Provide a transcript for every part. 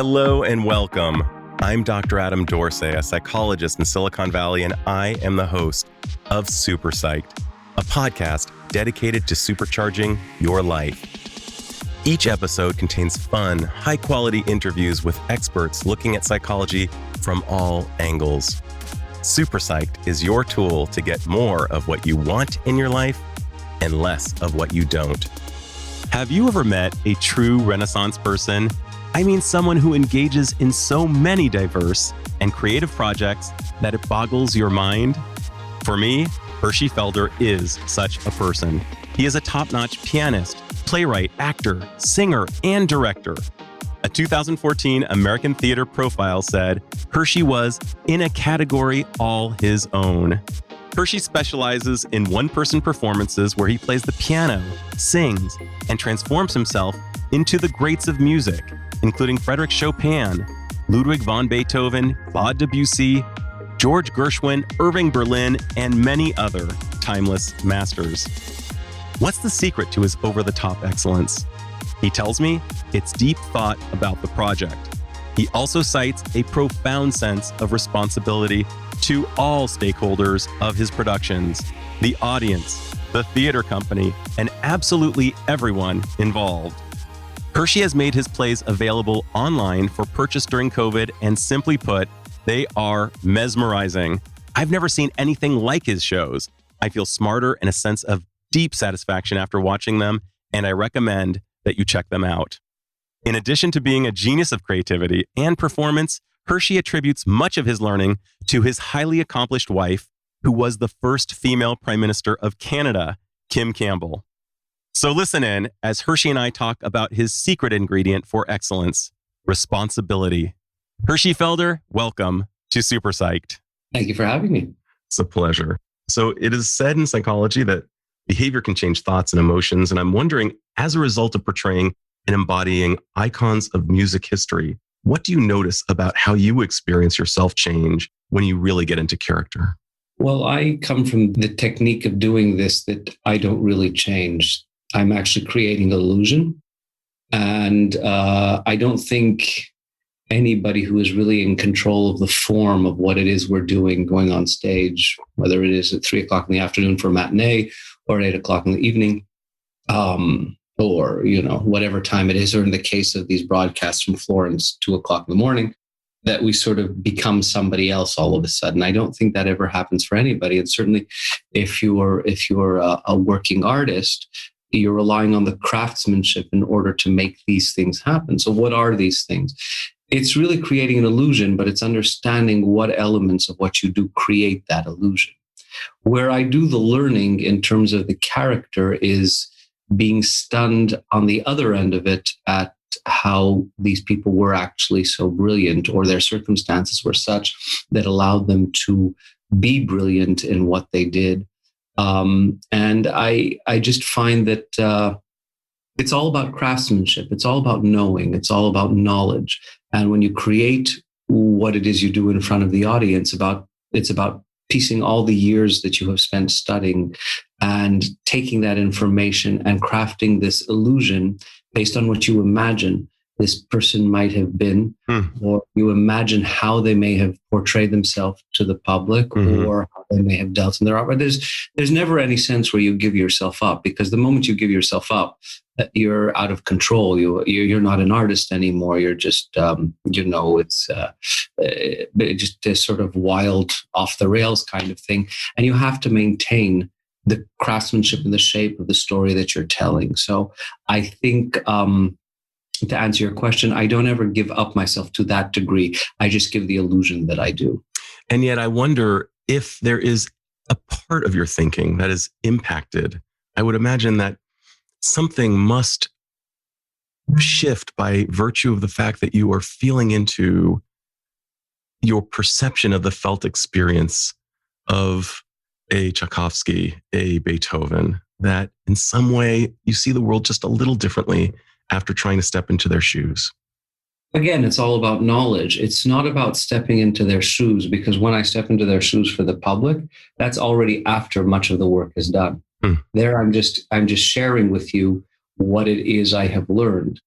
Hello and welcome. I'm Dr. Adam Dorsey, a psychologist in Silicon Valley, and I am the host of Super Psyched, a podcast dedicated to supercharging your life. Each episode contains fun, high-quality interviews with experts looking at psychology from all angles. Super Psyched is your tool to get more of what you want in your life and less of what you don't. Have you ever met a true Renaissance person? I mean, someone who engages in so many diverse and creative projects that it boggles your mind? For me, Hershey Felder is such a person. He is a top-notch pianist, playwright, actor, singer, and director. A 2014 American Theater Profile said Hershey was in a category all his own. Hershey specializes in one-person performances where he plays the piano, sings, and transforms himself into the greats of music, including Frederic Chopin, Ludwig van Beethoven, Claude Debussy, George Gershwin, Irving Berlin, and many other timeless masters. What's the secret to his over-the-top excellence? He tells me it's deep thought about the project. He also cites a profound sense of responsibility to all stakeholders of his productions, the audience, the theater company, and absolutely everyone involved. Hershey has made his plays available online for purchase during COVID, and simply put, they are mesmerizing. I've never seen anything like his shows. I feel smarter and a sense of deep satisfaction after watching them, and I recommend that you check them out. In addition to being a genius of creativity and performance, Hershey attributes much of his learning to his highly accomplished wife, who was the first female Prime Minister of Canada, Kim Campbell. So listen in as Hershey and I talk about his secret ingredient for excellence, responsibility. Hershey Felder, welcome to Super Psyched. Thank you for having me. It's a pleasure. So it is said in psychology that behavior can change thoughts and emotions. And I'm wondering, as a result of portraying and embodying icons of music history, what do you notice about how you experience yourself change when you really get into character? Well, I come from the technique of doing this that I don't really change. I'm actually creating illusion. And I don't think anybody who is really in control of the form of what it is we're doing going on stage, whether it is at 3:00 in the afternoon for a matinee or at 8:00 in the evening, or, whatever time it is, or in the case of these broadcasts from Florence, 2:00 in the morning, that we sort of become somebody else all of a sudden. I don't think that ever happens for anybody. And certainly if you're a working artist, you're relying on the craftsmanship in order to make these things happen. So what are these things? It's really creating an illusion, but it's understanding what elements of what you do create that illusion. Where I do the learning in terms of the character is being stunned on the other end of it at how these people were actually so brilliant, or their circumstances were such that allowed them to be brilliant in what they did. And I just find that it's all about craftsmanship. It's all about knowing. It's all about knowledge. And when you create what it is you do in front of the audience, it's about piecing all the years that you have spent studying and taking that information and crafting this illusion based on what you imagine this person might have been, or you imagine how they may have portrayed themselves to the public, or how they may have dealt in their art. But there's never any sense where you give yourself up, because the moment you give yourself up, you're out of control. You're not an artist anymore. You're just, it's just a sort of wild, off the rails kind of thing. And you have to maintain the craftsmanship and the shape of the story that you're telling. So I think, to answer your question, I don't ever give up myself to that degree. I just give the illusion that I do. And yet I wonder if there is a part of your thinking that is impacted. I would imagine that something must shift by virtue of the fact that you are feeling into your perception of the felt experience of a Tchaikovsky, a Beethoven, that in some way you see the world just a little differently after trying to step into their shoes. Again, it's all about knowledge. It's not about stepping into their shoes, because when I step into their shoes for the public, that's already after much of the work is done. There, I'm just sharing with you what it is I have learned.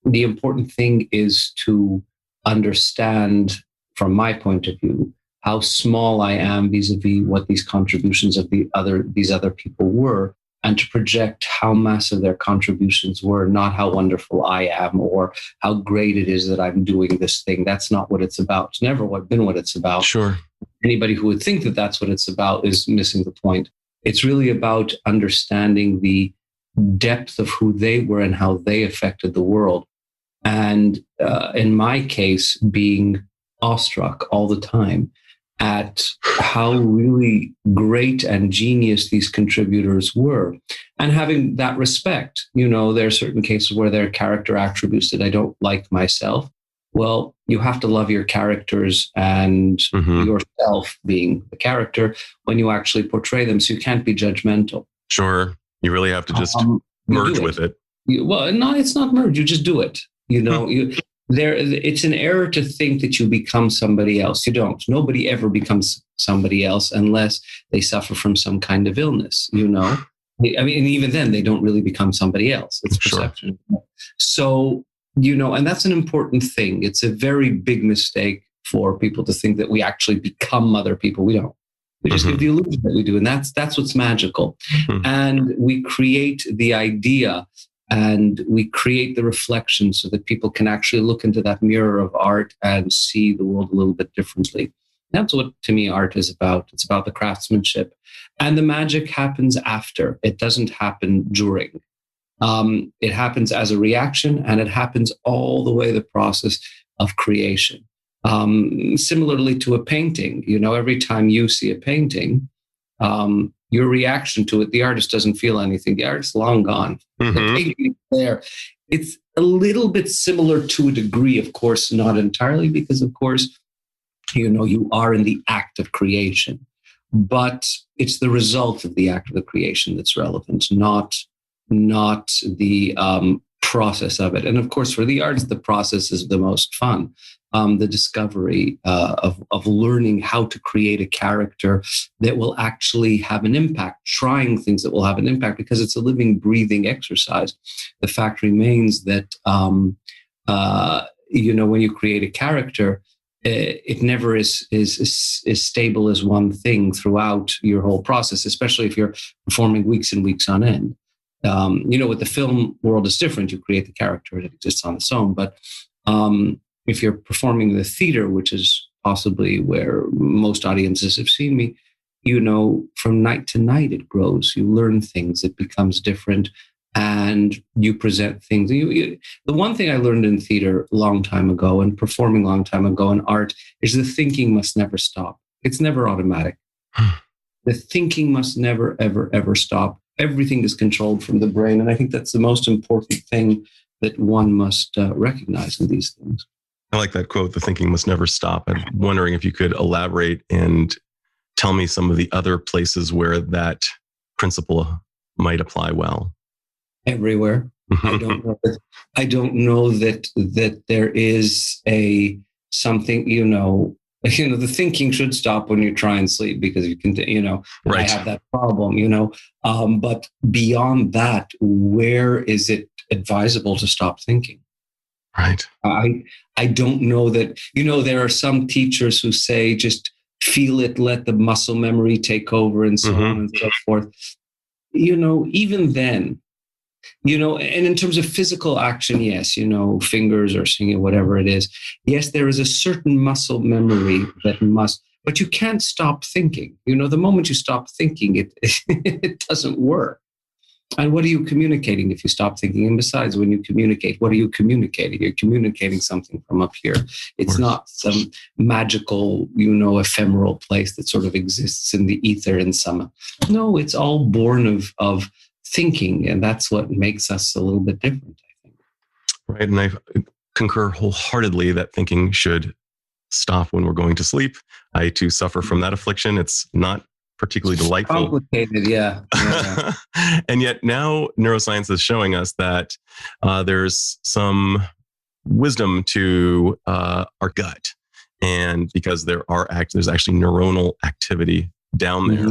the important thing is to understand, from my point of view, how small I am vis-a-vis what these contributions of these other people were, and to project how massive their contributions were, not how wonderful I am or how great it is that I'm doing this thing. That's not what it's about. It's never been what it's about. Sure. Anybody who would think that that's what it's about is missing the point. It's really about understanding the depth of who they were and how they affected the world. And in my case, being awestruck all the time at how really great and genius these contributors were, and having that respect. You know, there are certain cases where there are character attributes that I don't like myself. Well, you have to love your characters and yourself being the character when you actually portray them. So you can't be judgmental. Sure. You really have to just merge with it. Well, no, it's not merge. You just do it. You know, it's an error to think that you become somebody else. You don't. Nobody ever becomes somebody else unless they suffer from some kind of illness, you know. I mean, and even then, they don't really become somebody else. It's perception. Sure. So, you know, and that's an important thing. It's a very big mistake for people to think that we actually become other people. We don't. We just give the illusion that we do. And that's what's magical. And we create the idea and we create the reflection so that people can actually look into that mirror of art and see the world a little bit differently. That's what, to me, art is about. It's about the craftsmanship. And the magic happens after. It doesn't happen during. It happens as a reaction, and it happens all the way the process of creation. Similarly to a painting, you know, every time you see a painting, your reaction to it, the artist doesn't feel anything. The artist's long gone. The painting is there. It's a little bit similar to a degree, of course, not entirely, because, of course, you know, you are in the act of creation. But it's the result of the act of the creation that's relevant, not the process of it. And of course, for the artist, the process is the most fun. The discovery of learning how to create a character that will actually have an impact, trying things that will have an impact, because it's a living, breathing exercise. The fact remains that, you know, when you create a character, it never is stable as one thing throughout your whole process, especially if you're performing weeks and weeks on end. You know, with the film world is different. You create the character, it exists on its own. But if you're performing in the theater, which is possibly where most audiences have seen me, you know, from night to night it grows. You learn things, it becomes different, and you present things. The one thing I learned in theater a long time ago and performing a long time ago in art is the thinking must never stop. It's never automatic. The thinking must never, ever, ever stop. Everything is controlled from the brain. And I think that's the most important thing that one must recognize in these things. I like that quote, the thinking must never stop. I'm wondering if you could elaborate and tell me some of the other places where that principle might apply well. Everywhere. I don't know that there is something, you know, the thinking should stop when you try and sleep, because you can, you know, right. I have that problem, you know. But beyond that, where is it advisable to stop thinking? Right. I don't know that, you know, there are some teachers who say just feel it, let the muscle memory take over, and so on and so forth. You know, even then, you know, and in terms of physical action, yes, you know, fingers or singing, whatever it is, yes, there is a certain muscle memory that must, but you can't stop thinking. You know, the moment you stop thinking, it doesn't work. And what are you communicating if you stop thinking? And besides, when you communicate, what are you communicating? You're communicating something from up here. It's not some magical, you know, ephemeral place that sort of exists in the ether in some. No, it's all born of thinking. And that's what makes us a little bit different, I think. Right. And I concur wholeheartedly that thinking should stop when we're going to sleep. I too suffer from that affliction. It's not particularly delightful. Complicated, yeah. And yet now neuroscience is showing us that there's some wisdom to our gut. And because there's actually neuronal activity down there.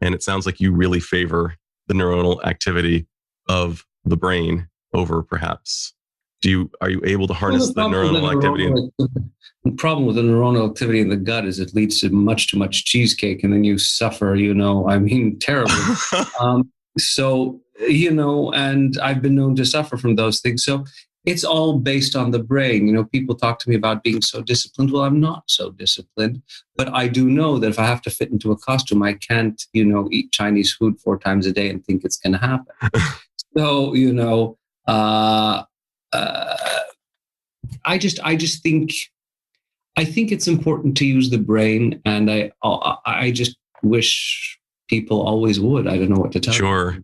And it sounds like you really favor the neuronal activity of the brain over perhaps Are you able to harness the neuronal activity? The problem with the neuronal activity in the gut is it leads to much too much cheesecake, and then you suffer, terribly. And I've been known to suffer from those things. So it's all based on the brain. People talk to me about being so disciplined. Well, I'm not so disciplined, but I do know that if I have to fit into a costume, I can't, eat Chinese food 4 times a day and think it's going to happen. So, I think it's important to use the brain, and I just wish people always would. I don't know what to tell you. Sure.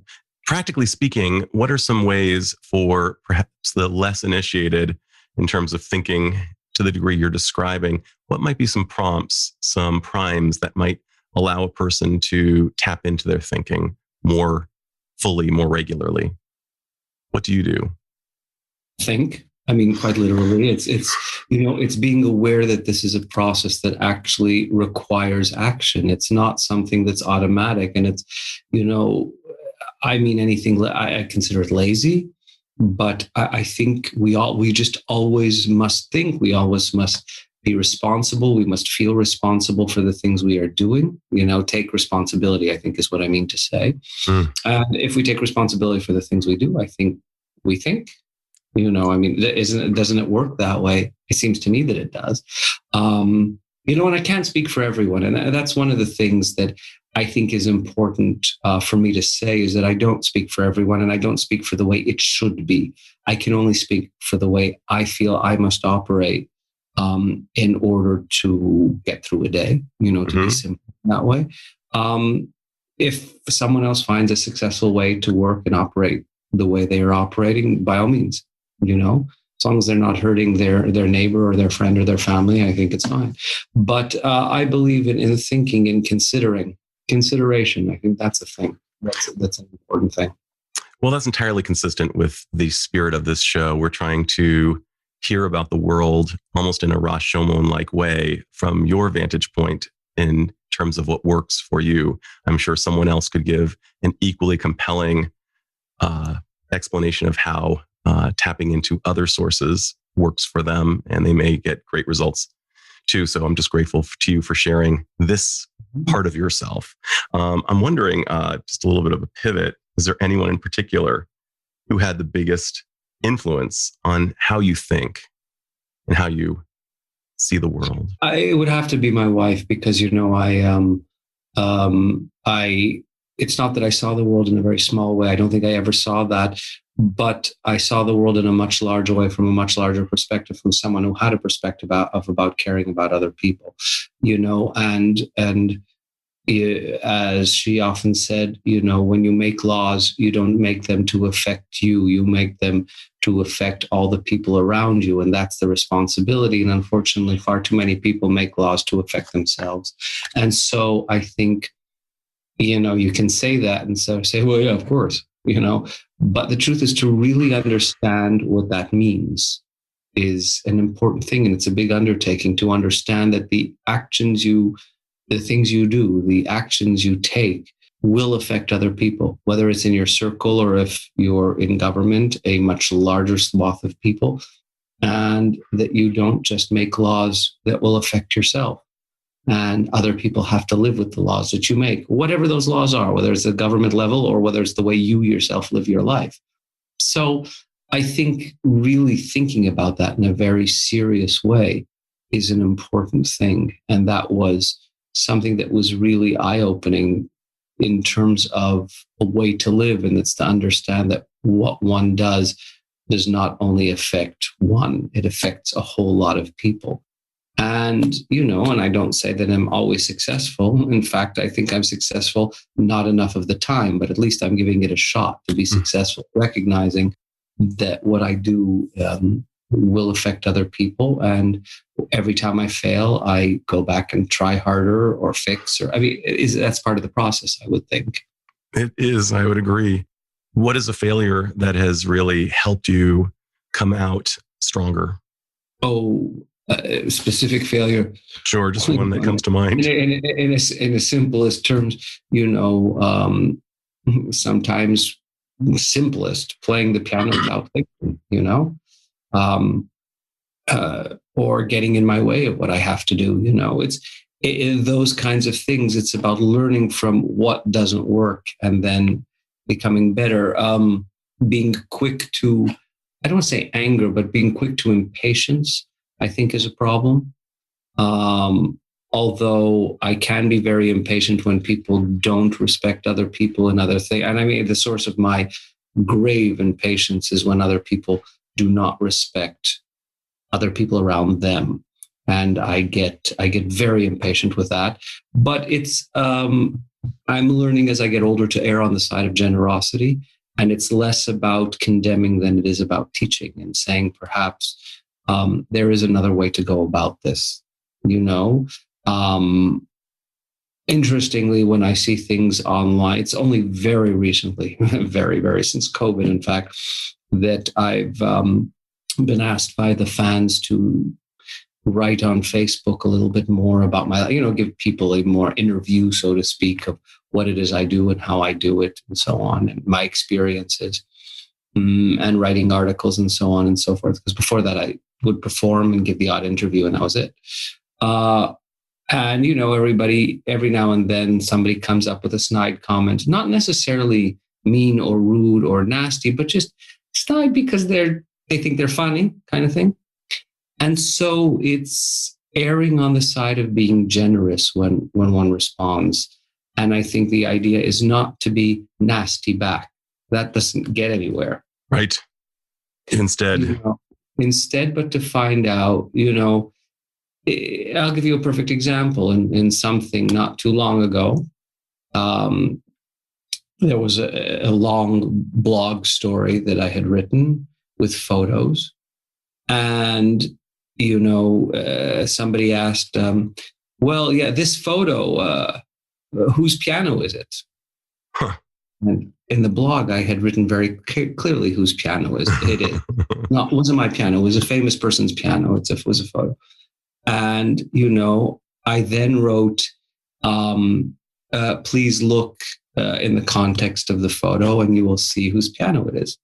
Practically speaking, what are some ways for perhaps the less initiated in terms of thinking to the degree you're describing? What might be some prompts, some primes that might allow a person to tap into their thinking more fully, more regularly? What do you do? Think. Quite literally, it's being aware that this is a process that actually requires action. It's not something that's automatic, and it's, anything I consider it lazy, but I think we just always must think. We always must be responsible. We must feel responsible for the things we are doing. Take responsibility, I think, is what I mean to say. And if we take responsibility for the things we do, I think we think. Doesn't it work that way? It seems to me that it does. And I can't speak for everyone. And that's one of the things that I think is important for me to say, is that I don't speak for everyone, and I don't speak for the way it should be. I can only speak for the way I feel I must operate in order to get through a day, to be simple that way. If someone else finds a successful way to work and operate the way they are operating, by all means. As long as they're not hurting their neighbor or their friend or their family, I think it's fine. But I believe in thinking and consideration. I think that's a thing. That's an important thing. Well, that's entirely consistent with the spirit of this show. We're trying to hear about the world almost in a Rashomon-like way from your vantage point in terms of what works for you. I'm sure someone else could give an equally compelling explanation of how tapping into other sources works for them, and they may get great results too. So I'm just grateful to you for sharing this part of yourself. I'm wondering, just a little bit of a pivot, is there anyone in particular who had the biggest influence on how you think and how you see the world? It would have to be my wife, because, it's not that I saw the world in a very small way. I don't think I ever saw that. But I saw the world in a much larger way, from a much larger perspective, from someone who had a perspective about caring about other people, and as she often said, when you make laws, you don't make them to affect you, you make them to affect all the people around you. And that's the responsibility. And unfortunately, far too many people make laws to affect themselves. And so I think, you can say that and so say, well, yeah, of course. But the truth is, to really understand what that means is an important thing. And it's a big undertaking to understand that the things you do, the actions you take will affect other people, whether it's in your circle or if you're in government, a much larger swath of people, and that you don't just make laws that will affect yourself. And other people have to live with the laws that you make, whatever those laws are, whether it's the government level or whether it's the way you yourself live your life. So I think really thinking about that in a very serious way is an important thing. And that was something that was really eye-opening in terms of a way to live. And it's to understand that what one does not only affect one, it affects a whole lot of people. And, and I don't say that I'm always successful. In fact, I think I'm successful not enough of the time, but at least I'm giving it a shot to be successful, recognizing that what I do will affect other people. And every time I fail, I go back and try harder or fix, that's part of the process, I would think. It is, I would agree. What is a failure that has really helped you come out stronger? Specific failure. Sure, just one that comes to mind. In the simplest terms, sometimes simplest, playing the piano without thinking, or getting in my way of what I have to do. It's those kinds of things. It's about learning from what doesn't work and then becoming better. Being quick to, I don't want to say anger, but being quick to impatience, I think, is a problem. Although I can be very impatient when people don't respect other people and other things. And I mean, the source of my grave impatience is when other people do not respect other people around them. And I get very impatient with that. But it's, I'm learning as I get older to err on the side of generosity. And it's less about condemning than it is about teaching and saying, perhaps there is another way to go about this. Interestingly, when I see things online, it's only very recently, very since COVID, in fact, that I've been asked by the fans to write on Facebook a little bit more about my, give people a more interview, so to speak, of what it is I do and how I do it and so on, and my experiences, and writing articles and so on and so forth. Because before that, I would perform and give the odd interview, and that was it. And, everybody, every now and then somebody comes up with a snide comment, not necessarily mean or rude or nasty, but just snide because they think they're funny kind of thing. And so it's erring on the side of being generous when one responds. And I think the idea is not to be nasty back. That doesn't get anywhere. Right. Instead, but to find out, I'll give you a perfect example. In something not too long ago, there was a long blog story that I had written with photos. And, somebody asked, this photo, whose piano is it? Huh. And in the blog, I had written very clearly whose piano it is. No, it wasn't my piano. It was a famous person's piano. It was a photo. And, I then wrote, please look in the context of the photo and you will see whose piano it is.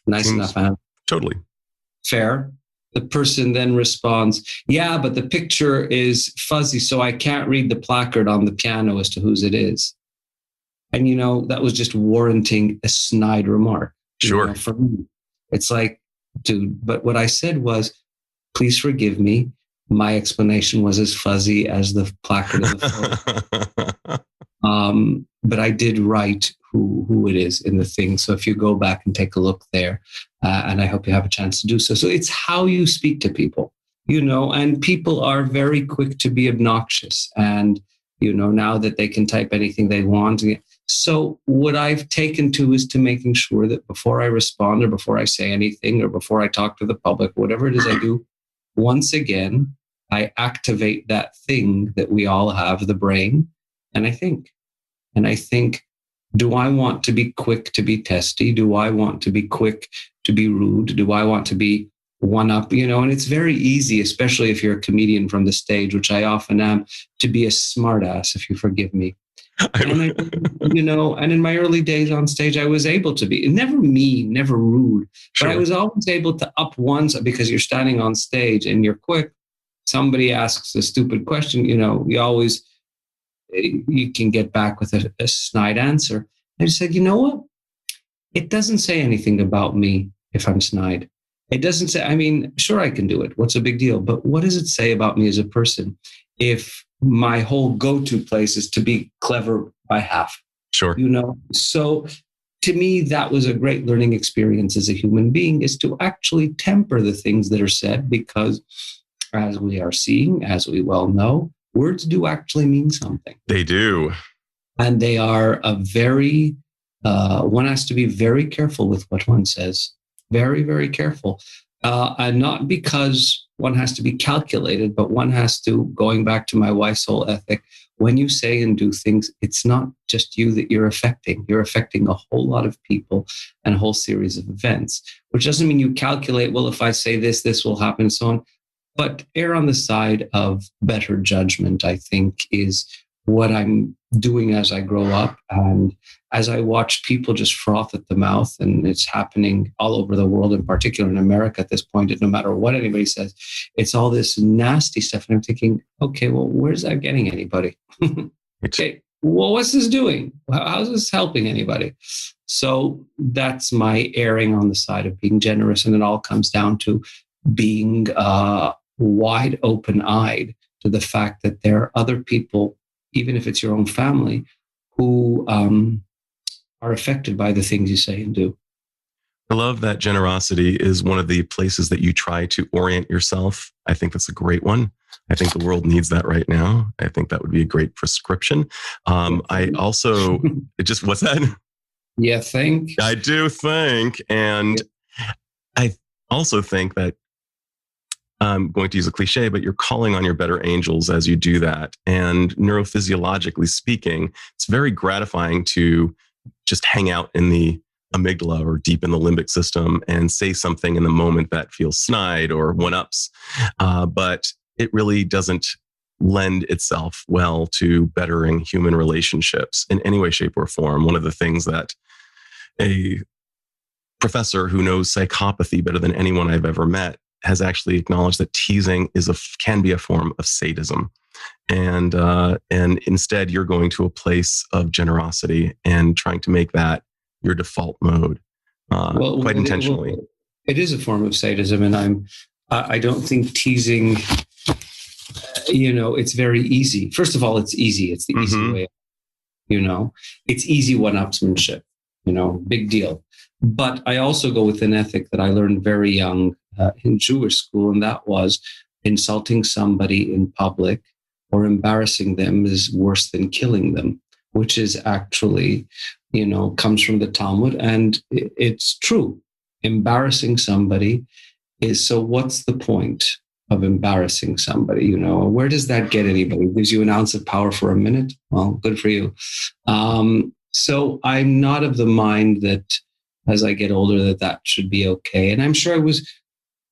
Nice enough. Totally. Fair. The person then responds, yeah, but the picture is fuzzy, so I can't read the placard on the piano as to whose it is. And, that was just warranting a snide remark. Sure. For me, it's like, dude, but what I said was, please forgive me. My explanation was as fuzzy as the placard of the photo. But I did write who it is in the thing. So if you go back and take a look there, and I hope you have a chance to do so. So it's how you speak to people, and people are very quick to be obnoxious. And, now that they can type anything they want. So what I've taken to is to making sure that before I respond or before I say anything or before I talk to the public, whatever it is I do, once again, I activate that thing that we all have, the brain, and I think, do I want to be quick to be testy? Do I want to be quick to be rude? Do I want to be one up? And it's very easy, especially if you're a comedian from the stage, which I often am, to be a smartass, if you forgive me. And and in my early days on stage, I was able to be never mean, never rude, but I was always able to up once because you're standing on stage and you're quick. Somebody asks a stupid question, you can get back with a snide answer. I just said, you know what? It doesn't say anything about me if I'm snide. It doesn't say, sure, I can do it. What's a big deal? But what does it say about me as a person if my whole go-to place is to be clever by half? Sure. So to me, that was a great learning experience as a human being, is to actually temper the things that are said, because as we are seeing, as we well know, words do actually mean something. They do. And they are one has to be very careful with what one says. Very, very careful. And not because one has to be calculated, but one has to, going back to my wife's whole ethic, when you say and do things, it's not just you that you're affecting. You're affecting a whole lot of people and a whole series of events, which doesn't mean you calculate, well, if I say this, this will happen, and so on. But err on the side of better judgment, I think, is what I'm doing as I grow up. And as I watch people just froth at the mouth, and it's happening all over the world, in particular in America at this point, and no matter what anybody says, it's all this nasty stuff. And I'm thinking, okay, well, where's that getting anybody? Okay, well, what's this doing? How's this helping anybody? So that's my erring on the side of being generous. And it all comes down to being wide open-eyed to the fact that there are other people, even if it's your own family, who are affected by the things you say and do. I love that generosity is one of the places that you try to orient yourself. I think that's a great one. I think the world needs that right now. I think that would be a great prescription. I also, what's that? Yeah, think. I do think. And I also think that I'm going to use a cliche, but you're calling on your better angels as you do that. And neurophysiologically speaking, it's very gratifying to just hang out in the amygdala or deep in the limbic system and say something in the moment that feels snide or one-ups. But it really doesn't lend itself well to bettering human relationships in any way, shape, or form. One of the things that a professor who knows psychopathy better than anyone I've ever met has actually acknowledged that teasing can be a form of sadism. And instead you're going to a place of generosity and trying to make that your default mode, quite intentionally. It is a form of sadism. And I don't think teasing, it's very easy. First of all, it's easy. It's the easy way, it's easy one-upsmanship, big deal. But I also go with an ethic that I learned very young in Jewish school, and that was insulting somebody in public or embarrassing them is worse than killing them, which is actually, comes from the Talmud, and it's true. Embarrassing somebody is, so what's the point of embarrassing somebody? Where does that get anybody? It gives you an ounce of power for a minute. Well, good for you. So I'm not of the mind that as I get older, that should be okay. And I'm sure I was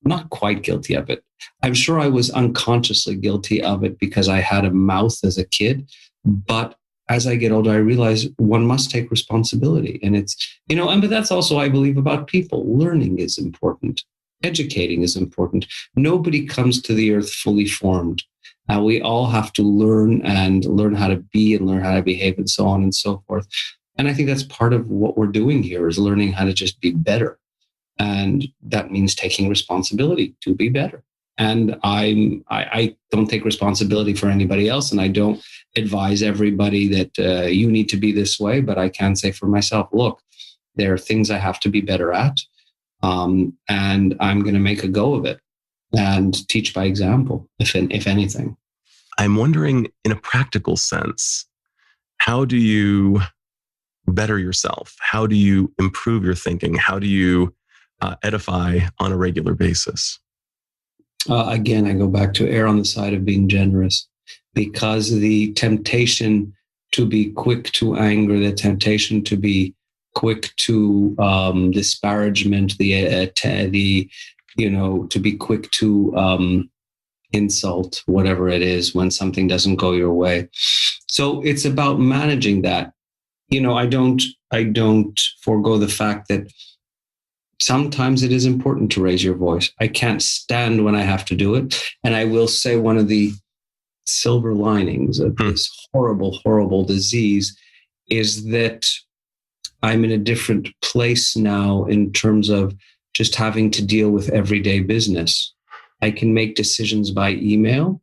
not quite guilty of it. I'm sure I was unconsciously guilty of it because I had a mouth as a kid. But as I get older, I realize one must take responsibility. And it's, but that's also, I believe, about people. Learning is important. Educating is important. Nobody comes to the earth fully formed. We all have to learn how to be and learn how to behave and so on and so forth. And I think that's part of what we're doing here is learning how to just be better. And that means taking responsibility to be better. And I don't take responsibility for anybody else. And I don't advise everybody that you need to be this way. But I can say for myself, look, there are things I have to be better at. And I'm going to make a go of it and teach by example, if anything. I'm wondering, in a practical sense, how do you better yourself? How do you improve your thinking? How do you edify on a regular basis? Again, I go back to err on the side of being generous, because the temptation to be quick to anger, the temptation to be quick to disparagement, to be quick to insult, whatever it is, when something doesn't go your way. So it's about managing that. I don't forego the fact that sometimes it is important to raise your voice. I can't stand when I have to do it. And I will say one of the silver linings of this horrible, horrible disease is that I'm in a different place now in terms of just having to deal with everyday business. I can make decisions by email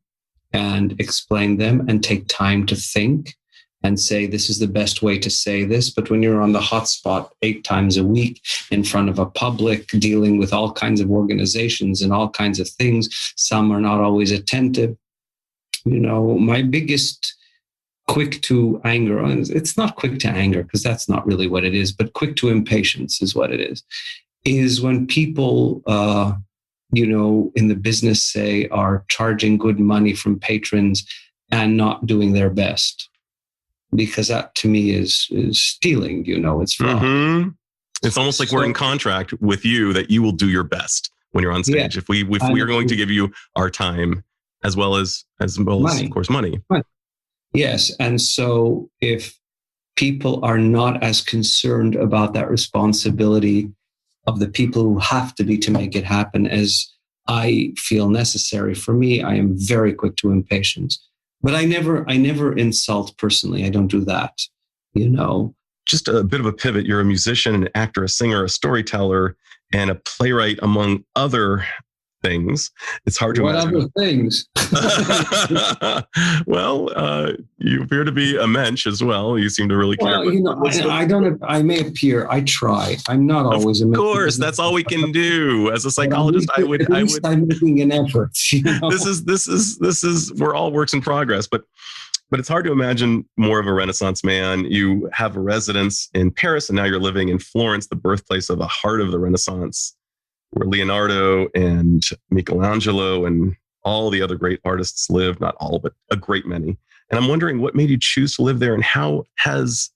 and explain them and take time to think and say, this is the best way to say this. But when you're on the hot spot 8 times a week in front of a public, dealing with all kinds of organizations and all kinds of things, some are not always attentive. My biggest quick to anger, it's not quick to anger because that's not really what it is, but quick to impatience is what it is when people, in the business, say, are charging good money from patrons and not doing their best. Because that to me is stealing, it's fraud. Mm-hmm. It's almost like we're in contract with you that you will do your best when you're on stage. Yeah. If we are going to give you our time as well as of course money. Yes. And so if people are not as concerned about that responsibility of the people who have to be to make it happen as I feel necessary, for me, I am very quick to impatience. But I never insult personally. I don't do that, you know. Just a bit of a pivot. You're a musician, an actor, a singer, a storyteller, and a playwright, among other things. It's hard to imagine. What other things? Well, you appear to be a mensch as well. You seem to really care. Well, you know, I don't. I may appear. I try. I'm not always a mensch. Of course, that's all we can do. As a psychologist, I would. I'm making an effort. You know? This is. We're all works in progress, but it's hard to imagine more of a Renaissance man. You have a residence in Paris, and now you're living in Florence, the birthplace of the heart of the Renaissance, where Leonardo and Michelangelo and all the other great artists lived. Not all, but a great many. And I'm wondering what made you choose to live there, and how has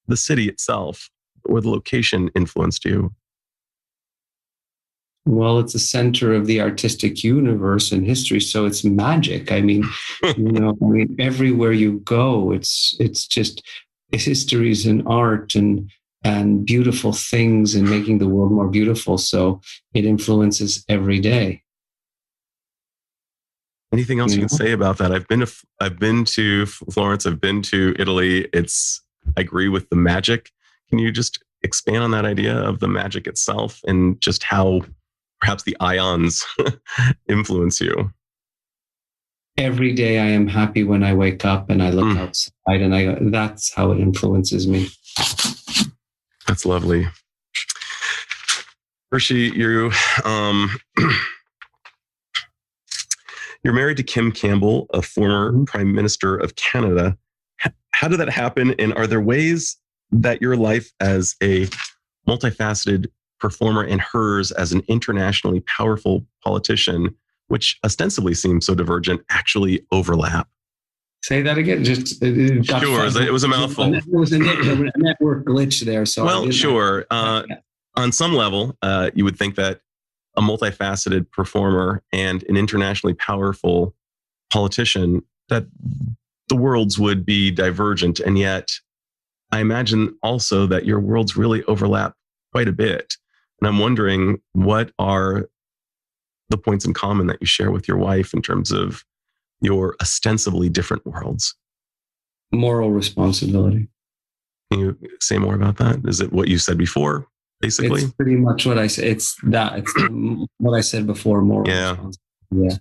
the city itself or the location influenced you? Well, it's the center of the artistic universe and history, so it's magic. I mean, everywhere you go, it's histories and art and beautiful things and making the world more beautiful. So it influences every day. Anything else you can say about that? I've been to Florence. I've been to Italy. I agree with the magic. Can you just expand on that idea of the magic itself and just how perhaps the ions influence you? Every day I am happy when I wake up and I look outside and that's how it influences me. That's lovely. Hershey, you're married to Kim Campbell, a former Prime Minister of Canada. How did that happen? And are there ways that your life as a multifaceted performer and hers as an internationally powerful politician, which ostensibly seems so divergent, actually overlap? Say that again. Sure, it was a mouthful. It was a network glitch there. So well, sure. On some level, you would think that a multifaceted performer and an internationally powerful politician, that the worlds would be divergent. And yet, I imagine also that your worlds really overlap quite a bit. And I'm wondering, what are the points in common that you share with your wife in terms of your ostensibly different worlds? Moral responsibility. Can you say more about that? Is it what you said before, basically? It's pretty much what I said. It's what I said before, moral responsibility. Yeah.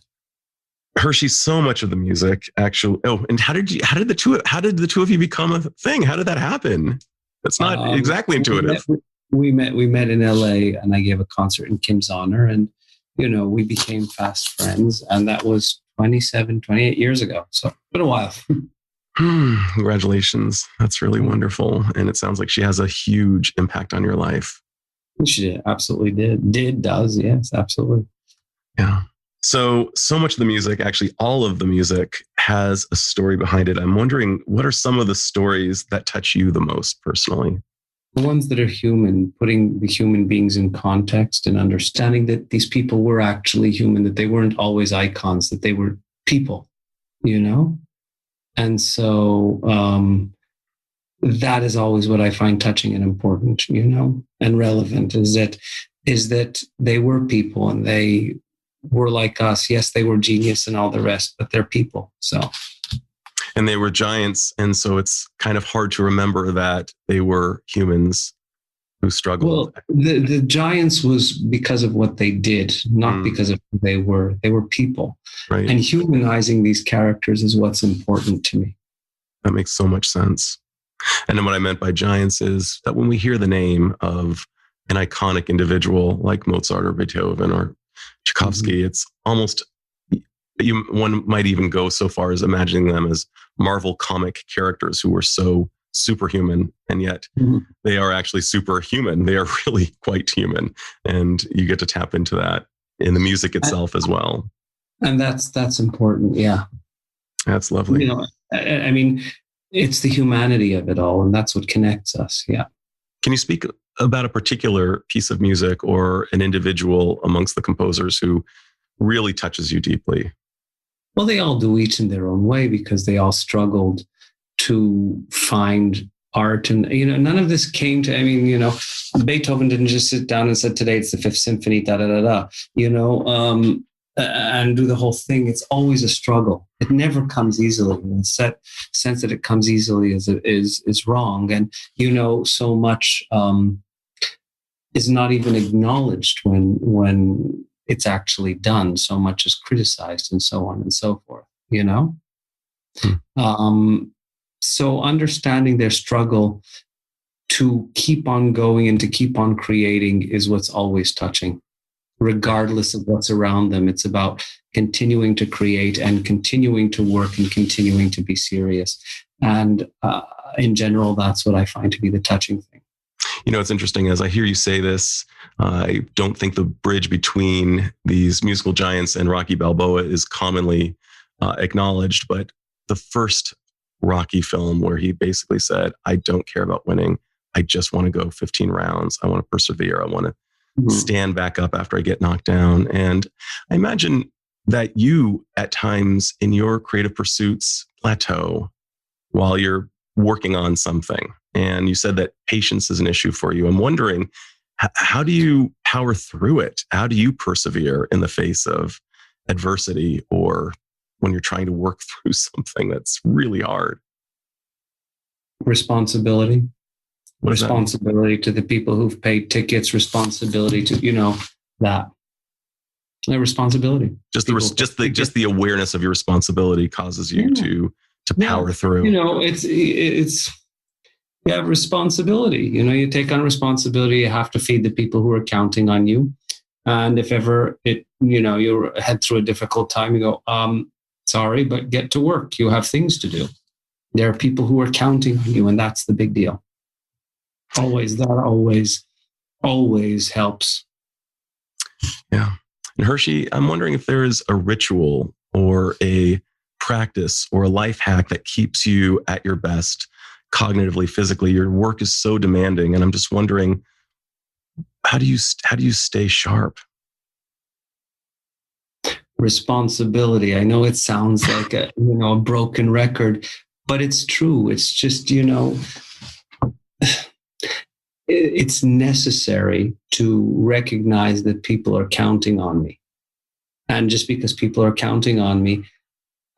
Hershey, so much of the music actually. Oh, and how did the two of you become a thing? How did that happen? That's not exactly intuitive. We met in LA, and I gave a concert in Kim's honor, and we became fast friends, and that was 28 years ago. So it's been a while. Congratulations. That's really wonderful. And it sounds like she has a huge impact on your life. She absolutely does. Yes, absolutely. Yeah. So much of the music, actually all of the music, has a story behind it. I'm wondering, what are some of the stories that touch you the most personally? The ones that are human, putting the human beings in context and understanding that these people were actually human, that they weren't always icons, that they were people, And so that is always what I find touching and important, and relevant, is that they were people and they were like us. Yes, they were genius and all the rest, but they're people. So. And they were giants. And so it's kind of hard to remember that they were humans who struggled. Well, the giants was because of what they did, not because of who they were. They were people. Right. And humanizing these characters is what's important to me. That makes so much sense. And then what I meant by giants is that when we hear the name of an iconic individual like Mozart or Beethoven or Tchaikovsky, it's almost, one might even go so far as imagining them as Marvel comic characters who were so superhuman, and yet they are actually superhuman. They are really quite human. And you get to tap into that in the music itself as well. And that's important. Yeah. That's lovely. I mean, it's the humanity of it all, and that's what connects us. Yeah. Can you speak about a particular piece of music or an individual amongst the composers who really touches you deeply? Well, they all do, each in their own way, because they all struggled to find art. And, none of this came to, Beethoven didn't just sit down and said, today it's the Fifth Symphony, da, da, da, da, and do the whole thing. It's always a struggle. It never comes easily. And the sense that it comes easily is wrong. And, so much is not even acknowledged when it's actually done. So much is criticized, and so on and so forth, So understanding their struggle to keep on going and to keep on creating is what's always touching, regardless of what's around them. It's about continuing to create and continuing to work and continuing to be serious. And in general, that's what I find to be the touching thing. It's interesting, as I hear you say this, I don't think the bridge between these musical giants and Rocky Balboa is commonly acknowledged, but the first Rocky film where he basically said, I don't care about winning. I just want to go 15 rounds. I want to persevere. I want to stand back up after I get knocked down. And I imagine that you, at times in your creative pursuits, plateau while you're working on something. And you said that patience is an issue for you. I'm wondering, how do you power through it? How do you persevere in the face of adversity, or when you're trying to work through something that's really hard? Responsibility. Responsibility to the people who've paid tickets, responsibility to, that. The responsibility. Just the awareness of your responsibility causes you to power through. It's you have responsibility. You take on responsibility. You have to feed the people who are counting on you. And if ever you head through a difficult time, you go, sorry, but get to work. You have things to do. There are people who are counting on you, and that's the big deal. Always helps. Yeah. And Hershey, I'm wondering if there is a ritual or a practice or a life hack that keeps you at your best cognitively, physically. Your work is so demanding, and I'm just wondering, how do you stay sharp? Responsibility. I know it sounds like a broken record, but it's true. It's just, it's necessary to recognize that people are counting on me. And just because people are counting on me,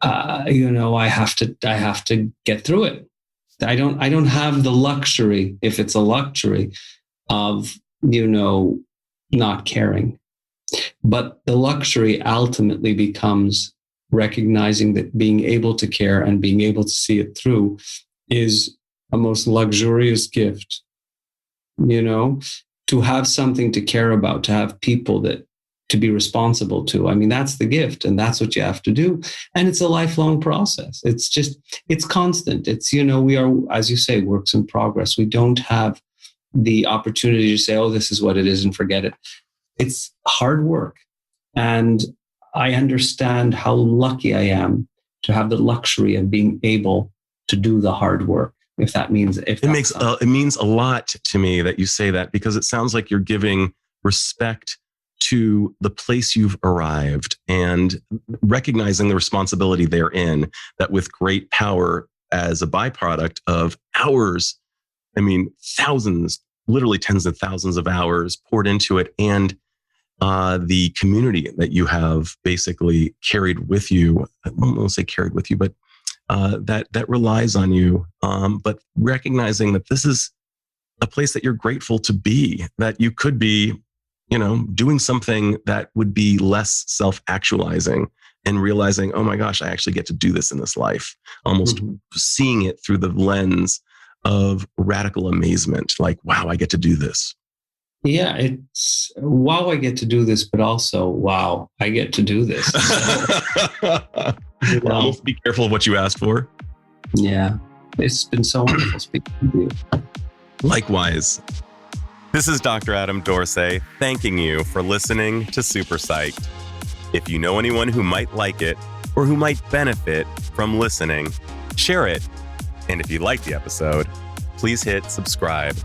I have to get through it. I don't have the luxury, if it's a luxury, of, not caring. But the luxury ultimately becomes recognizing that being able to care and being able to see it through is a most luxurious gift. To have something to care about, to have people to be responsible to. That's the gift, and that's what you have to do. And it's a lifelong process. It's constant. It's, we are, as you say, works in progress. We don't have the opportunity to say, oh, this is what it is and forget it. It's hard work. And I understand how lucky I am to have the luxury of being able to do the hard work. It means a lot to me that you say that, because it sounds like you're giving respect to the place you've arrived and recognizing the responsibility therein, that with great power as a byproduct of hours, thousands, literally tens of thousands of hours poured into it, and the community that you have basically carried with you. I won't say carried with you, but that relies on you. But recognizing that this is a place that you're grateful to be, that you could be, doing something that would be less self-actualizing, and realizing, oh my gosh, I actually get to do this in this life. Almost seeing it through the lens of radical amazement. Like, wow, I get to do this. Yeah, it's wow, I get to do this, but also, wow, I get to do this. Almost be careful of what you asked for. Yeah, it's been so wonderful speaking to you. Likewise. This is Dr. Adam Dorsey thanking you for listening to Super Psyched. If you know anyone who might like it or who might benefit from listening, share it. And if you like the episode, please hit subscribe.